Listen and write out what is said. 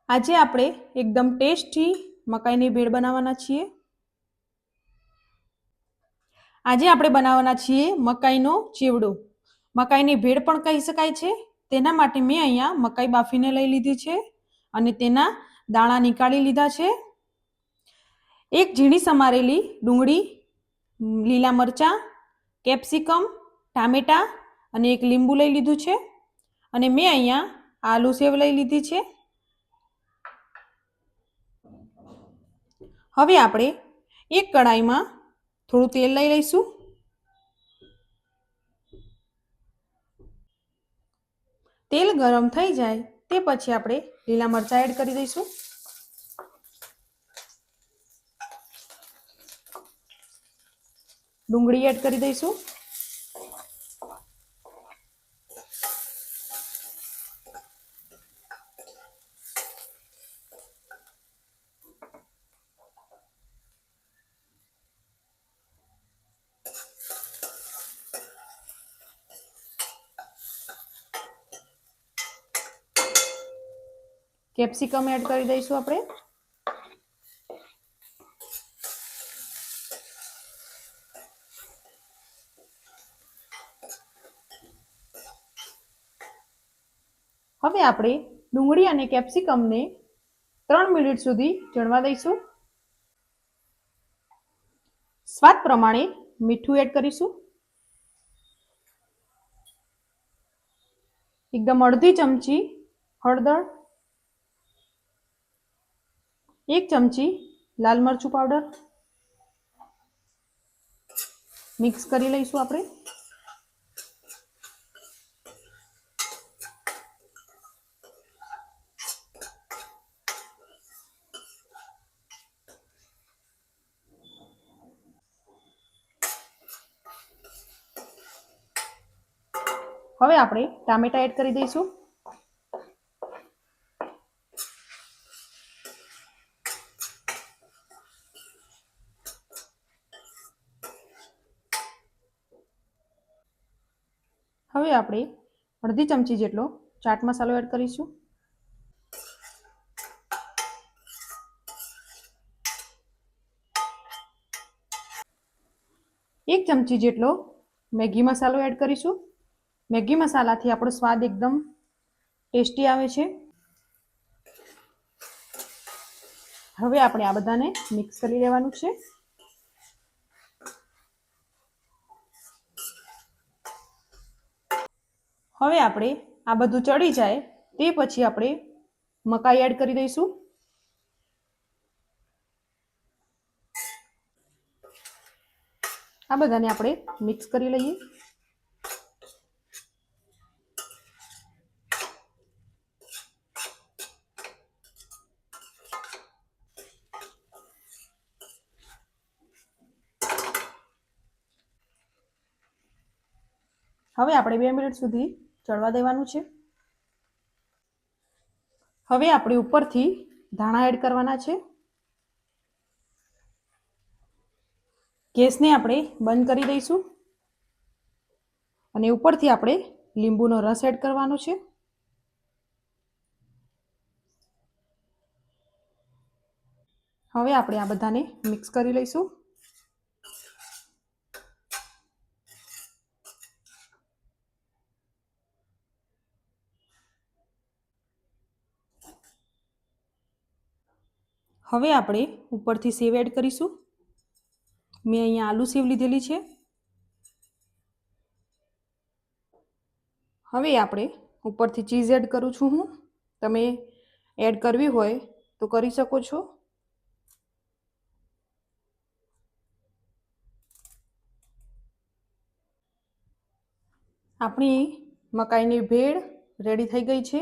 આજે આપણે એકદમ ટેસ્ટી મકાઈની ભેળ બનાવવાના છીએ। આજે આપણે બનાવવાના છીએ મકાઈનો ચેવડો। મકાઈની ભેળ પણ કહી શકાય છે। તેના માટે મેં અહીંયા મકાઈ બાફીને લઈ લીધી છે અને તેના દાણા નીકાળી લીધા છે। એક ઝીણી સમારેલી ડુંગળી, લીલા મરચાં, કેપ્સિકમ, ટામેટા અને એક લીંબુ લઈ લીધું છે અને મેં અહીંયા આલુ સેવ લઈ લીધી છે। હવે આપણે એક કડાઈમાં થોડું તેલ લઈ લઈશું। તેલ ગરમ થઈ જાય તે પછી આપણે લીલા મરચાં એડ કરી દઈશું। ડુંગળી એડ કરી દઈશું। કેપ્સિકમ એડ કરી દઈશું આપણે। હવે આપણે ડુંગળી અને કેપ્સિકમને 3 મિનિટ સુધી ચડવા દઈશું। સ્વાદ પ્રમાણે મીઠું એડ કરીશું। એકદમ અડધી ચમચી હળદર, 1 ચમચી લાલ મરચું પાવડર મિક્સ કરી લઈશું આપણે। હવે આપણે ટામેટા એડ કરી દઈશું। હવે આપણે અડધી ચમચી જેટલો ચાટ મસાલો એડ કરીશું। 1 ચમચી જેટલો મેગી મસાલો એડ કરીશું। મેગી મસાલાથી આપણો સ્વાદ એકદમ ટેસ્ટી આવે છે। હવે આપણે આ બધાને મિક્સ કરી લેવાનું છે। હવે આપણે આ બધું ચડી જાય તે પછી આપણે મકાઈ એડ કરી દઈશું। આ બધાને આપણે મિક્સ કરી લઈએ। હવે આપણે 2 મિનિટ સુધી ચડવા દેવાનું છે। હવે આપણે ઉપરથી ધાણા એડ કરવાના છે। ગેસને આપણે બંધ કરી દઈશું અને ઉપરથી આપણે લીંબુનો રસ એડ કરવાનો છે। હવે આપણે આ બધાને મિક્સ કરી લઈશું। હવે આપણે ઉપરથી સેવ એડ કરીશું। મેં અહીંયા આલુ સેવ લીધેલી છે। હવે આપણે ઉપરથી ચીઝ એડ કરું છું હું। તમે એડ કરવી હોય તો કરી શકો છો। આપણી મકાઈની ભેળ રેડી થઈ ગઈ છે।